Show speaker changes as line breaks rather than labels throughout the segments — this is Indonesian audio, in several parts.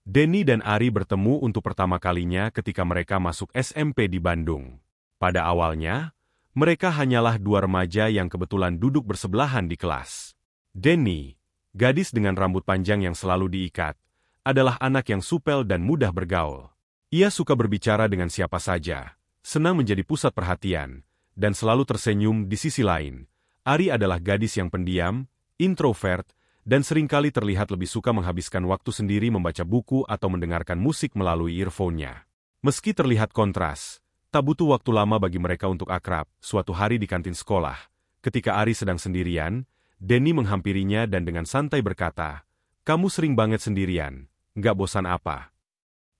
Denny dan Ari bertemu untuk pertama kalinya ketika mereka masuk SMP di Bandung. Pada awalnya, mereka hanyalah dua remaja yang kebetulan duduk bersebelahan di kelas. Denny, gadis dengan rambut panjang yang selalu diikat, adalah anak yang supel dan mudah bergaul. Ia suka berbicara dengan siapa saja, senang menjadi pusat perhatian, dan selalu tersenyum. Di sisi lain, Ari adalah gadis yang pendiam, introvert, dan seringkali terlihat lebih suka menghabiskan waktu sendiri membaca buku atau mendengarkan musik melalui earphone-nya. Meski terlihat kontras, tak butuh waktu lama bagi mereka untuk akrab. Suatu hari di kantin sekolah, ketika Ari sedang sendirian, Denny menghampirinya dan dengan santai berkata, "Kamu sering banget sendirian, nggak bosan apa?"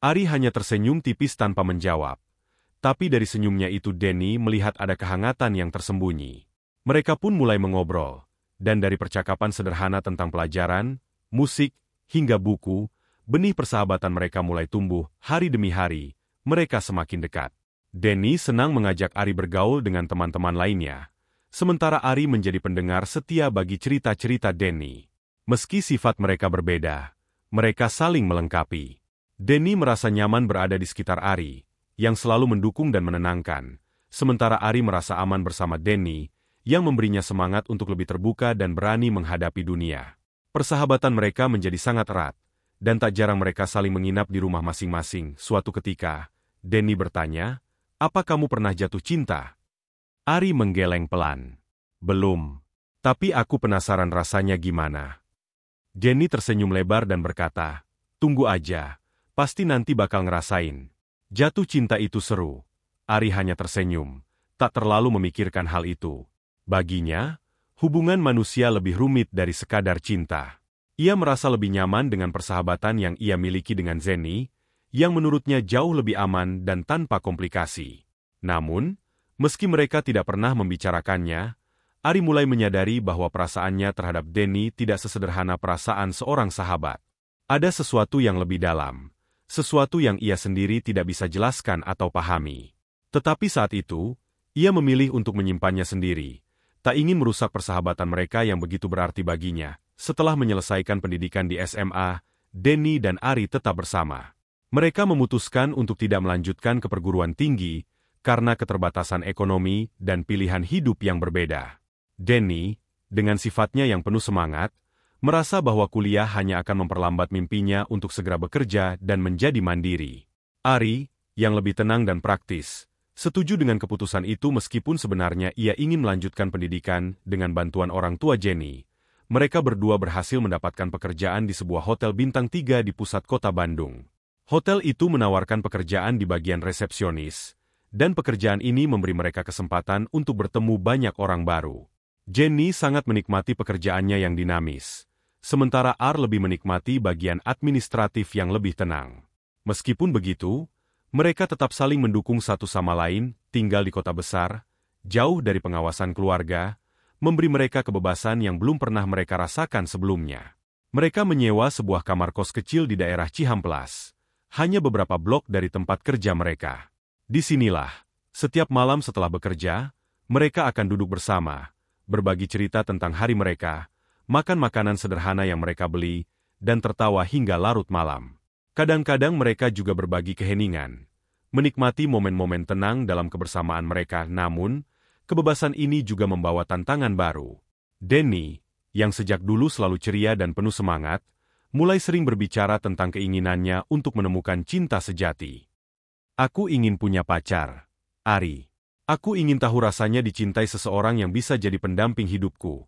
Ari hanya tersenyum tipis tanpa menjawab. Tapi dari senyumnya itu Denny melihat ada kehangatan yang tersembunyi. Mereka pun mulai mengobrol, dan dari percakapan sederhana tentang pelajaran, musik, hingga buku, benih persahabatan mereka mulai tumbuh. Hari demi hari, mereka semakin dekat. Denny senang mengajak Ari bergaul dengan teman-teman lainnya, sementara Ari menjadi pendengar setia bagi cerita-cerita Denny. Meski sifat mereka berbeda, mereka saling melengkapi. Denny merasa nyaman berada di sekitar Ari, yang selalu mendukung dan menenangkan, sementara Ari merasa aman bersama Denny, yang memberinya semangat untuk lebih terbuka dan berani menghadapi dunia. Persahabatan mereka menjadi sangat erat, dan tak jarang mereka saling menginap di rumah masing-masing. Suatu ketika, Denny bertanya, "Apa kamu pernah jatuh cinta?" Ari menggeleng pelan. "Belum. Tapi aku penasaran rasanya gimana." Denny tersenyum lebar dan berkata, "Tunggu aja. Pasti nanti bakal ngerasain. Jatuh cinta itu seru." Ari hanya tersenyum, tak terlalu memikirkan hal itu. Baginya, hubungan manusia lebih rumit dari sekadar cinta. Ia merasa lebih nyaman dengan persahabatan yang ia miliki dengan Denny, yang menurutnya jauh lebih aman dan tanpa komplikasi. Namun, meski mereka tidak pernah membicarakannya, Ari mulai menyadari bahwa perasaannya terhadap Denny tidak sesederhana perasaan seorang sahabat. Ada sesuatu yang lebih dalam. Sesuatu yang ia sendiri tidak bisa jelaskan atau pahami. Tetapi saat itu, ia memilih untuk menyimpannya sendiri, tak ingin merusak persahabatan mereka yang begitu berarti baginya. Setelah menyelesaikan pendidikan di SMA, Denny dan Ari tetap bersama. Mereka memutuskan untuk tidak melanjutkan ke perguruan tinggi, karena keterbatasan ekonomi dan pilihan hidup yang berbeda. Denny, dengan sifatnya yang penuh semangat, merasa bahwa kuliah hanya akan memperlambat mimpinya untuk segera bekerja dan menjadi mandiri. Ari, yang lebih tenang dan praktis, setuju dengan keputusan itu meskipun sebenarnya ia ingin melanjutkan pendidikan dengan bantuan orang tua Denny. Mereka berdua berhasil mendapatkan pekerjaan di sebuah hotel bintang 3 di pusat kota Bandung. Hotel itu menawarkan pekerjaan di bagian resepsionis, dan pekerjaan ini memberi mereka kesempatan untuk bertemu banyak orang baru. Denny sangat menikmati pekerjaannya yang dinamis, sementara Ar lebih menikmati bagian administratif yang lebih tenang. Meskipun begitu, mereka tetap saling mendukung satu sama lain, tinggal di kota besar, jauh dari pengawasan keluarga, memberi mereka kebebasan yang belum pernah mereka rasakan sebelumnya. Mereka menyewa sebuah kamar kos kecil di daerah Cihamplas, hanya beberapa blok dari tempat kerja mereka. Disinilah, setiap malam setelah bekerja, mereka akan duduk bersama, berbagi cerita tentang hari mereka, makan makanan sederhana yang mereka beli, dan tertawa hingga larut malam. Kadang-kadang mereka juga berbagi keheningan, menikmati momen-momen tenang dalam kebersamaan mereka. Namun, kebebasan ini juga membawa tantangan baru. Denny, yang sejak dulu selalu ceria dan penuh semangat, mulai sering berbicara tentang keinginannya untuk menemukan cinta sejati. "Aku ingin punya pacar, Ari. Aku ingin tahu rasanya dicintai seseorang yang bisa jadi pendamping hidupku,"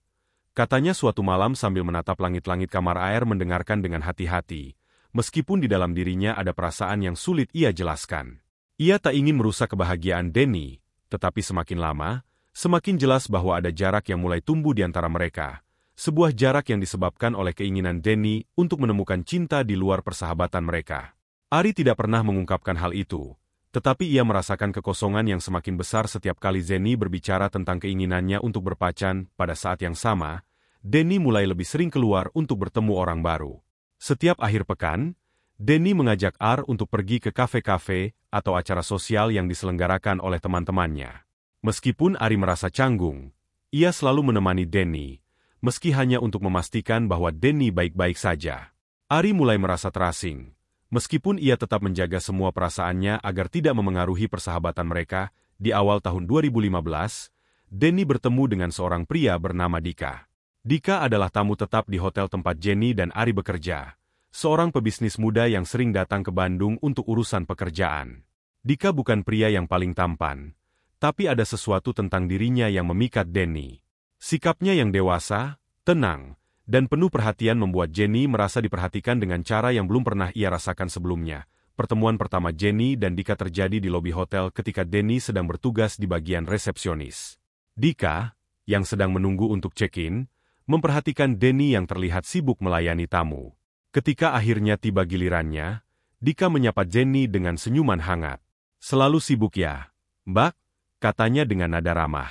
katanya suatu malam sambil menatap langit-langit kamar air mendengarkan dengan hati-hati, meskipun di dalam dirinya ada perasaan yang sulit ia jelaskan. Ia tak ingin merusak kebahagiaan Denny, tetapi semakin lama, semakin jelas bahwa ada jarak yang mulai tumbuh di antara mereka, sebuah jarak yang disebabkan oleh keinginan Denny untuk menemukan cinta di luar persahabatan mereka. Ari tidak pernah mengungkapkan hal itu, tetapi ia merasakan kekosongan yang semakin besar setiap kali Denny berbicara tentang keinginannya untuk berpacaran. Pada saat yang sama, Denny mulai lebih sering keluar untuk bertemu orang baru. Setiap akhir pekan, Denny mengajak Ar untuk pergi ke kafe-kafe atau acara sosial yang diselenggarakan oleh teman-temannya. Meskipun Ari merasa canggung, ia selalu menemani Denny, meski hanya untuk memastikan bahwa Denny baik-baik saja. Ari mulai merasa terasing, Meskipun ia tetap menjaga semua perasaannya agar tidak memengaruhi persahabatan mereka, di awal tahun 2015, Denny bertemu dengan seorang pria bernama Dika. Dika adalah tamu tetap di hotel tempat Jenny dan Ari bekerja, seorang pebisnis muda yang sering datang ke Bandung untuk urusan pekerjaan. Dika bukan pria yang paling tampan, tapi ada sesuatu tentang dirinya yang memikat Denny. Sikapnya yang dewasa, tenang, dan penuh perhatian membuat Jenny merasa diperhatikan dengan cara yang belum pernah ia rasakan sebelumnya. Pertemuan pertama Jenny dan Dika terjadi di lobi hotel ketika Denny sedang bertugas di bagian resepsionis. Dika, yang sedang menunggu untuk check-in, memperhatikan Denny yang terlihat sibuk melayani tamu. Ketika akhirnya tiba gilirannya, Dika menyapa Jenny dengan senyuman hangat. "Selalu sibuk ya, Mbak?" katanya dengan nada ramah.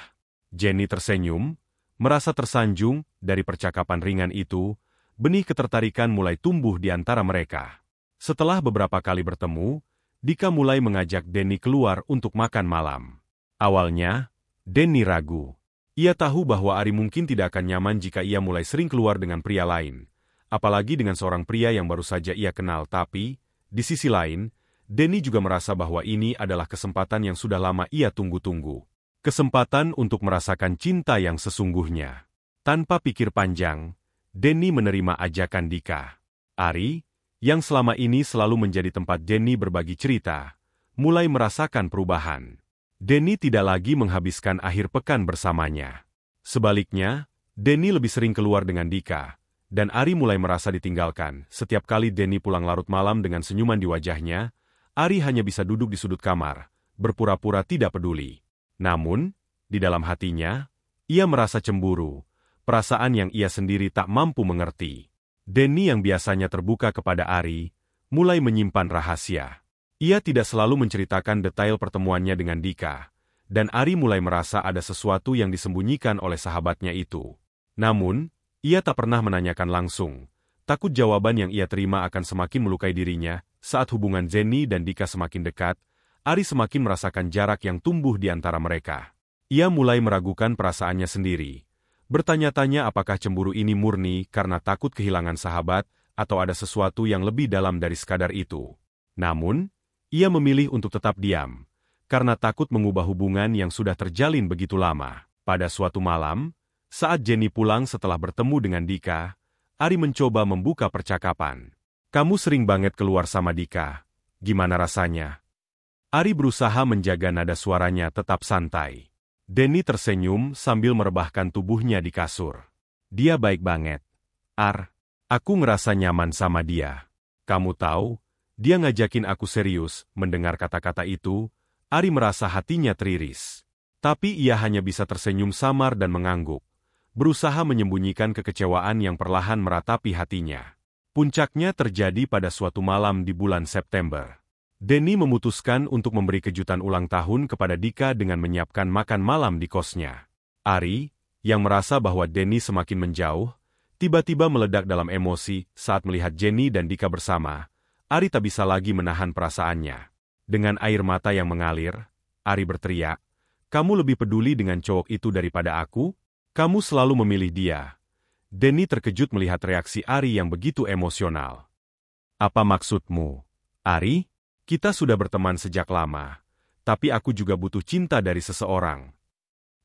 Jenny tersenyum, merasa tersanjung dari percakapan ringan itu. Benih ketertarikan mulai tumbuh di antara mereka. Setelah beberapa kali bertemu, Dika mulai mengajak Denny keluar untuk makan malam. Awalnya, Denny ragu. Ia tahu bahwa Ari mungkin tidak akan nyaman jika ia mulai sering keluar dengan pria lain, apalagi dengan seorang pria yang baru saja ia kenal. Tapi, di sisi lain, Denny juga merasa bahwa ini adalah kesempatan yang sudah lama ia tunggu-tunggu. Kesempatan untuk merasakan cinta yang sesungguhnya. Tanpa pikir panjang, Denny menerima ajakan Dika. Ari, yang selama ini selalu menjadi tempat Denny berbagi cerita, mulai merasakan perubahan. Denny tidak lagi menghabiskan akhir pekan bersamanya. Sebaliknya, Denny lebih sering keluar dengan Dika, dan Ari mulai merasa ditinggalkan. Setiap kali Denny pulang larut malam dengan senyuman di wajahnya, Ari hanya bisa duduk di sudut kamar, berpura-pura tidak peduli. Namun, di dalam hatinya, ia merasa cemburu, perasaan yang ia sendiri tak mampu mengerti. Denny yang biasanya terbuka kepada Ari, mulai menyimpan rahasia. Ia tidak selalu menceritakan detail pertemuannya dengan Dika, dan Ari mulai merasa ada sesuatu yang disembunyikan oleh sahabatnya itu. Namun, ia tak pernah menanyakan langsung, takut jawaban yang ia terima akan semakin melukai dirinya. Saat hubungan Jenny dan Dika semakin dekat, Ari semakin merasakan jarak yang tumbuh di antara mereka. Ia mulai meragukan perasaannya sendiri. Bertanya-tanya apakah cemburu ini murni karena takut kehilangan sahabat, atau ada sesuatu yang lebih dalam dari sekadar itu. Namun, ia memilih untuk tetap diam, karena takut mengubah hubungan yang sudah terjalin begitu lama. Pada suatu malam, saat Jenny pulang setelah bertemu dengan Dika, Ari mencoba membuka percakapan. "Kamu sering banget keluar sama Dika. Gimana rasanya?" Ari berusaha menjaga nada suaranya tetap santai. Denny tersenyum sambil merebahkan tubuhnya di kasur. "Dia baik banget. Aku ngerasa nyaman sama dia. Kamu tahu, dia ngajakin aku serius." Mendengar kata-kata itu, Ari merasa hatinya teriris. Tapi ia hanya bisa tersenyum samar dan mengangguk, berusaha menyembunyikan kekecewaan yang perlahan meratapi hatinya. Puncaknya terjadi pada suatu malam di bulan September. Denny memutuskan untuk memberi kejutan ulang tahun kepada Dika dengan menyiapkan makan malam di kosnya. Ari, yang merasa bahwa Denny semakin menjauh, tiba-tiba meledak dalam emosi saat melihat Jenny dan Dika bersama. Ari tak bisa lagi menahan perasaannya. Dengan air mata yang mengalir, Ari berteriak, "Kamu lebih peduli dengan cowok itu daripada aku? Kamu selalu memilih dia." Denny terkejut melihat reaksi Ari yang begitu emosional. "Apa maksudmu, Ari? Kita sudah berteman sejak lama, tapi aku juga butuh cinta dari seseorang."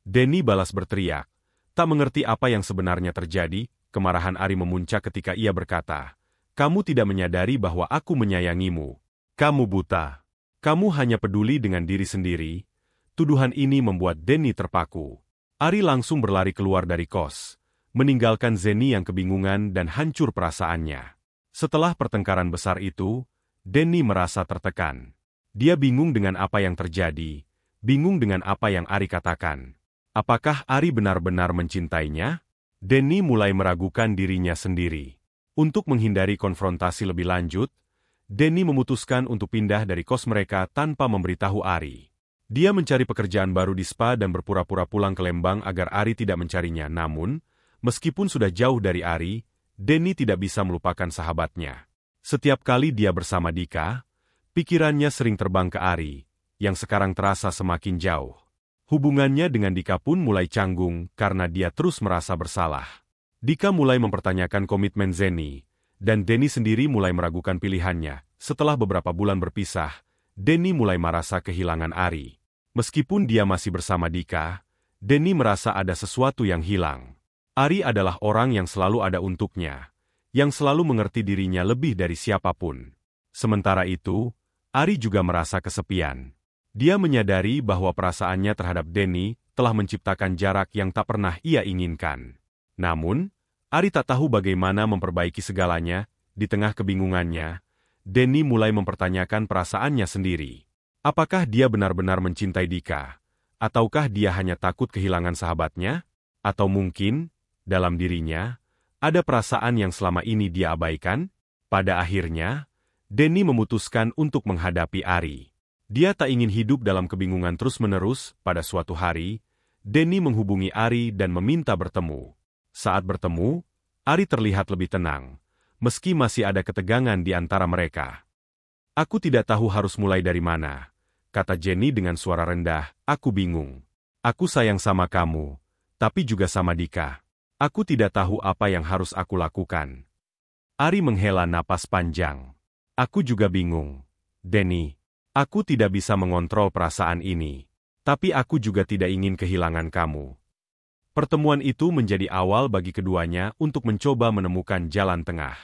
Denny balas berteriak, tak mengerti apa yang sebenarnya terjadi. Kemarahan Ari memuncak ketika ia berkata, "Kamu tidak menyadari bahwa aku menyayangimu. Kamu buta. Kamu hanya peduli dengan diri sendiri." Tuduhan ini membuat Denny terpaku. Ari langsung berlari keluar dari kos, meninggalkan Jenny yang kebingungan dan hancur perasaannya. Setelah pertengkaran besar itu, Denny merasa tertekan. Dia bingung dengan apa yang terjadi, bingung dengan apa yang Ari katakan. Apakah Ari benar-benar mencintainya? Denny mulai meragukan dirinya sendiri. Untuk menghindari konfrontasi lebih lanjut, Denny memutuskan untuk pindah dari kos mereka tanpa memberitahu Ari. Dia mencari pekerjaan baru di spa dan berpura-pura pulang ke Lembang agar Ari tidak mencarinya. Namun, meskipun sudah jauh dari Ari, Denny tidak bisa melupakan sahabatnya. Setiap kali dia bersama Dika, pikirannya sering terbang ke Ari, yang sekarang terasa semakin jauh. Hubungannya dengan Dika pun mulai canggung karena dia terus merasa bersalah. Dika mulai mempertanyakan komitmen Jenny, dan Denny sendiri mulai meragukan pilihannya. Setelah beberapa bulan berpisah, Denny mulai merasa kehilangan Ari. Meskipun dia masih bersama Dika, Denny merasa ada sesuatu yang hilang. Ari adalah orang yang selalu ada untuknya, yang selalu mengerti dirinya lebih dari siapapun. Sementara itu, Ari juga merasa kesepian. Dia menyadari bahwa perasaannya terhadap Denny telah menciptakan jarak yang tak pernah ia inginkan. Namun, Ari tak tahu bagaimana memperbaiki segalanya. Di tengah kebingungannya, Denny mulai mempertanyakan perasaannya sendiri. Apakah dia benar-benar mencintai Dika? Ataukah dia hanya takut kehilangan sahabatnya? Atau mungkin, dalam dirinya, ada perasaan yang selama ini dia abaikan? Pada akhirnya, Denny memutuskan untuk menghadapi Ari. Dia tak ingin hidup dalam kebingungan terus-menerus. Pada suatu hari, Denny menghubungi Ari dan meminta bertemu. Saat bertemu, Ari terlihat lebih tenang, meski masih ada ketegangan di antara mereka. "Aku tidak tahu harus mulai dari mana," kata Jenny dengan suara rendah. "Aku bingung. Aku sayang sama kamu, tapi juga sama Dika. Aku tidak tahu apa yang harus aku lakukan." Ari menghela napas panjang. "Aku juga bingung, Denny. Aku tidak bisa mengontrol perasaan ini. Tapi aku juga tidak ingin kehilangan kamu." Pertemuan itu menjadi awal bagi keduanya untuk mencoba menemukan jalan tengah.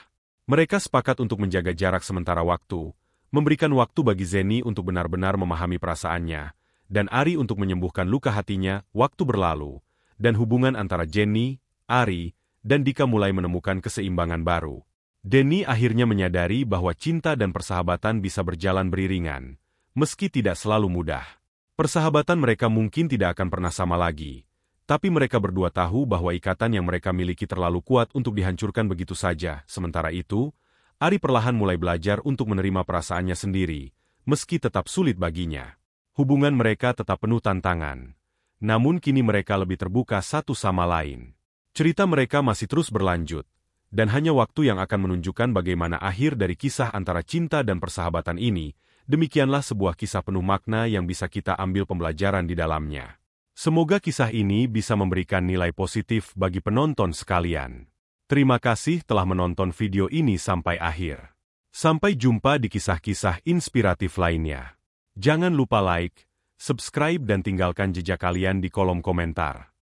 Mereka sepakat untuk menjaga jarak sementara waktu, memberikan waktu bagi Jenny untuk benar-benar memahami perasaannya, dan Ari untuk menyembuhkan luka hatinya. Waktu berlalu, dan hubungan antara Jenny, Ari, dan Dika mulai menemukan keseimbangan baru. Denny akhirnya menyadari bahwa cinta dan persahabatan bisa berjalan beriringan, meski tidak selalu mudah. Persahabatan mereka mungkin tidak akan pernah sama lagi. Tapi mereka berdua tahu bahwa ikatan yang mereka miliki terlalu kuat untuk dihancurkan begitu saja. Sementara itu, Ari perlahan mulai belajar untuk menerima perasaannya sendiri, meski tetap sulit baginya. Hubungan mereka tetap penuh tantangan. Namun kini mereka lebih terbuka satu sama lain. Cerita mereka masih terus berlanjut, dan hanya waktu yang akan menunjukkan bagaimana akhir dari kisah antara cinta dan persahabatan ini. Demikianlah sebuah kisah penuh makna yang bisa kita ambil pembelajaran di dalamnya. Semoga kisah ini bisa memberikan nilai positif bagi penonton sekalian. Terima kasih telah menonton video ini sampai akhir. Sampai jumpa di kisah-kisah inspiratif lainnya. Jangan lupa like, subscribe dan tinggalkan jejak kalian di kolom komentar.